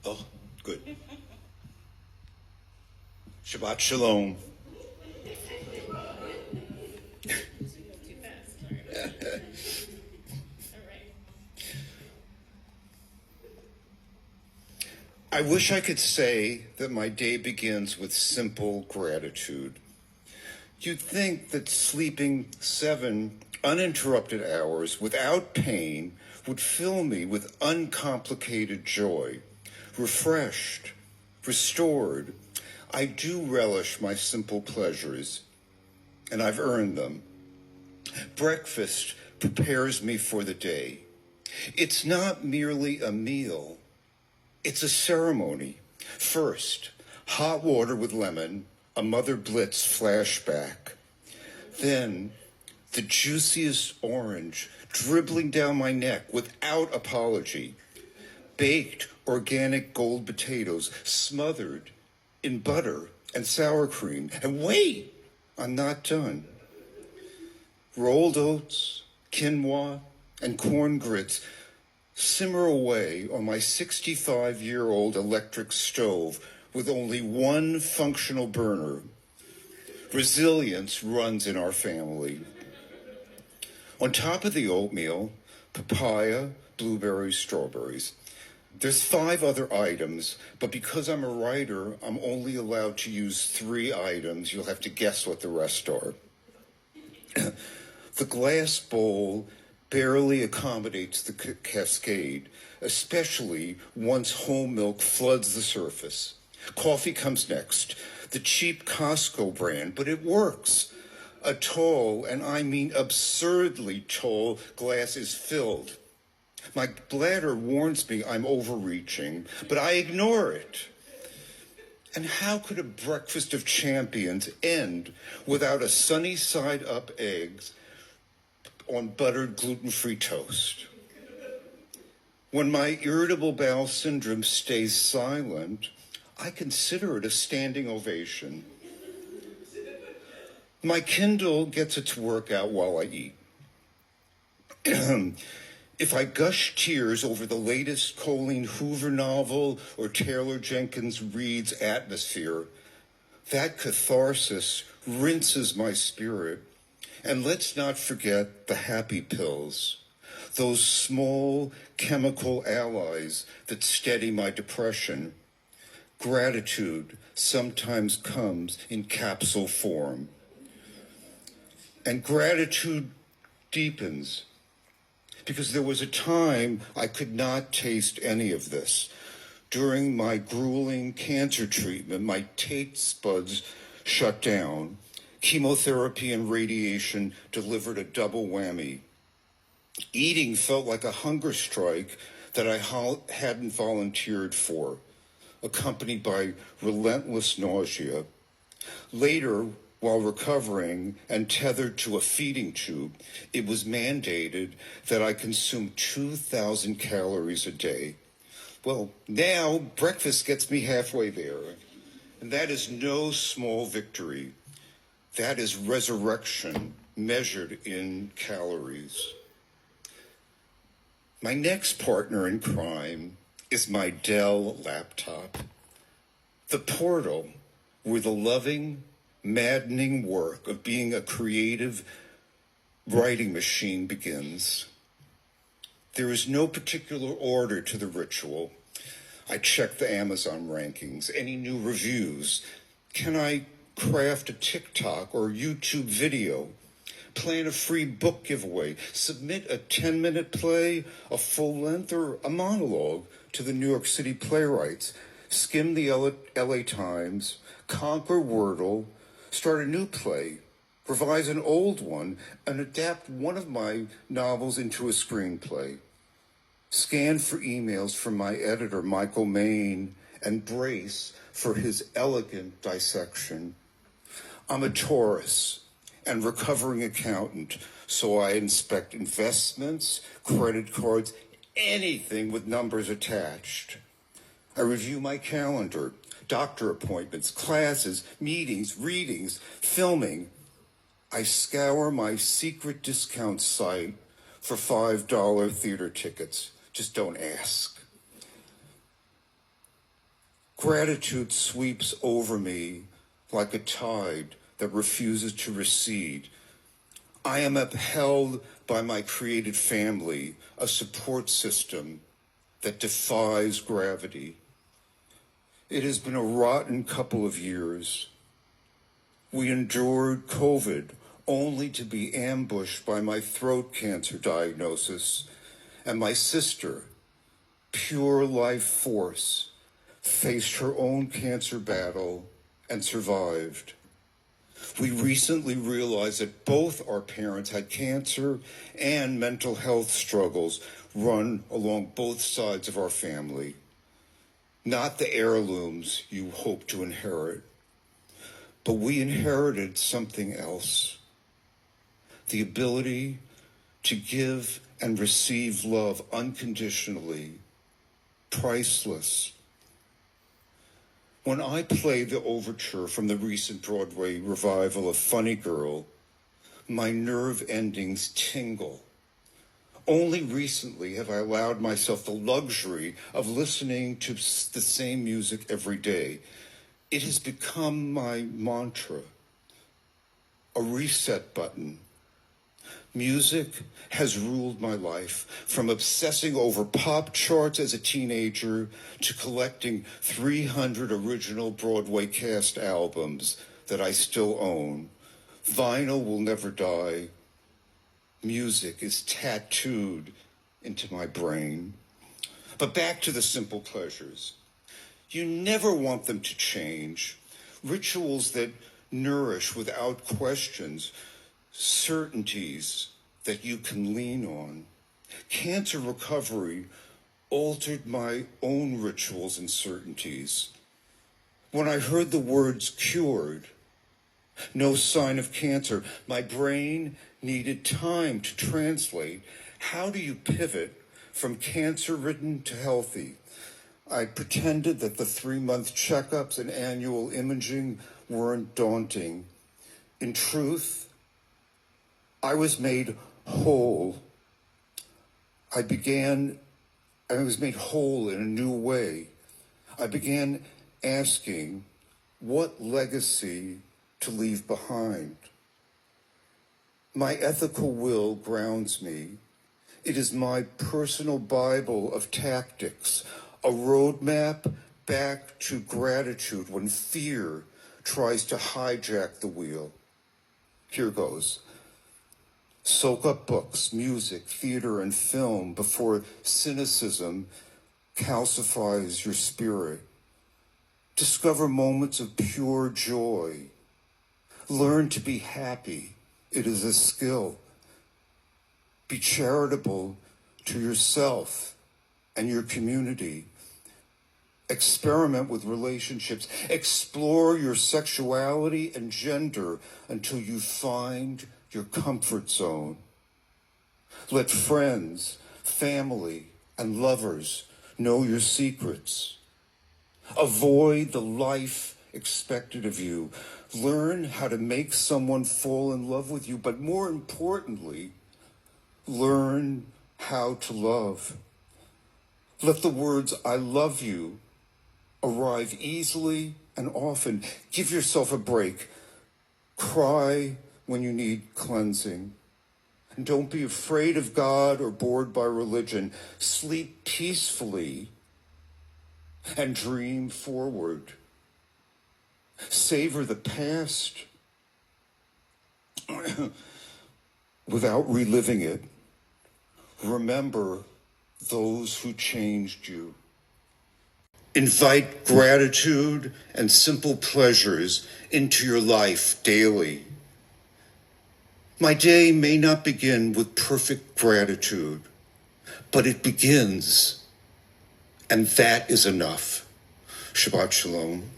Oh, good. Shabbat shalom. I wish I could say that my day begins with simple gratitude. You'd think that sleeping 7 uninterrupted hours without pain would fill me with uncomplicated joy. Refreshed, restored, I do relish my simple pleasures, and I've earned them. Breakfast prepares me for the day. It's not merely a meal, it's a ceremony. First, hot water with lemon, a Mother Blitz flashback. Then, the juiciest orange dribbling down my neck without apology. Baked organic gold potatoes smothered in butter and sour cream. And wait, I'm not done. Rolled oats, quinoa, and corn grits simmer away on my 65-year-old electric stove with only one functional burner. Resilience runs in our family. On top of the oatmeal, papaya, blueberries, strawberries. There's 5 other items, but because I'm a writer, I'm only allowed to use 3 items. You'll have to guess what the rest are. The glass bowl barely accommodates the cascade, especially once whole milk floods the surface. Coffee comes next, the cheap Costco brand, but it works. A tall, and I mean absurdly tall, glass is filled. My bladder warns me I'm overreaching, but I ignore it. And how could a breakfast of champions end without a sunny side up eggs on buttered gluten-free toast? When my irritable bowel syndrome stays silent, I consider it a standing ovation. My Kindle gets its workout while I eat. If I gush tears over the latest Colleen Hoover novel or Taylor Jenkins Reid's Atmosphere, that catharsis rinses my spirit. And let's not forget the happy pills, those small chemical allies that steady my depression. Gratitude sometimes comes in capsule form. And gratitude deepens, because there was a time I could not taste any of this. During my grueling cancer treatment, my taste buds shut down. Chemotherapy and radiation delivered a double whammy. Eating felt like a hunger strike that I hadn't volunteered for, accompanied by relentless nausea. Later, while recovering and tethered to a feeding tube, it was mandated that I consume 2,000 calories a day. Well, now breakfast gets me halfway there, and that is no small victory. That is resurrection measured in calories. My next partner in crime is my Dell laptop, the portal where the loving, maddening work of being a creative writing machine begins. There is no particular order to the ritual. I check the Amazon rankings, any new reviews. Can I craft a TikTok or YouTube video? Plan a free book giveaway? Submit a 10-minute play, a full length, or a monologue to the New York City playwrights? Skim the LA Times, conquer Wordle, start a new play, revise an old one, and adapt one of my novels into a screenplay. Scan for emails from my editor, Michael Maine, and brace for his elegant dissection. I'm a Taurus and recovering accountant, so I inspect investments, credit cards, anything with numbers attached. I review my calendar, doctor appointments, classes, meetings, readings, filming. I scour my secret discount site for $5 theater tickets. Just don't ask. Gratitude sweeps over me like a tide that refuses to recede. I am upheld by my created family, a support system that defies gravity. It has been a rotten couple of years. We endured COVID only to be ambushed by my throat cancer diagnosis, and my sister, pure life force, faced her own cancer battle and survived. We recently realized that both our parents had cancer and mental health struggles run along both sides of our family. Not the heirlooms you hope to inherit, but we inherited something else. The ability to give and receive love unconditionally, priceless. When I play the overture from the recent Broadway revival of Funny Girl, my nerve endings tingle. Only recently have I allowed myself the luxury of listening to the same music every day. It has become my mantra, a reset button. Music has ruled my life, from obsessing over pop charts as a teenager to collecting 300 original Broadway cast albums that I still own. Vinyl will never die. Music is tattooed into my brain. But back to the simple pleasures. You never want them to change. Rituals that nourish without questions, certainties that you can lean on. Cancer recovery altered my own rituals and certainties. When I heard the words cured, no sign of cancer, my brain needed time to translate. How do you pivot from cancer-ridden to healthy? I pretended that the 3-month checkups and annual imaging weren't daunting. In truth, I was made whole. I was made whole in a new way. I began asking what legacy to leave behind. My ethical will grounds me. It is my personal Bible of tactics, a roadmap back to gratitude when fear tries to hijack the wheel. Here goes. Soak up books, music, theater, and film before cynicism calcifies your spirit. Discover moments of pure joy. Learn to be happy. It is a skill. Be charitable to yourself and your community. Experiment with relationships. Explore your sexuality and gender until you find your comfort zone. Let friends, family, and lovers know your secrets. Avoid the life expected of you. Learn how to make someone fall in love with you, but more importantly, learn how to love. Let the words "I love you" arrive easily and often. Give yourself a break. Cry when you need cleansing. And don't be afraid of God or bored by religion. Sleep peacefully and dream forward. Savor the past without reliving it. Remember those who changed you. Invite gratitude and simple pleasures into your life daily. My day may not begin with perfect gratitude, but it begins, and that is enough. Shabbat Shalom.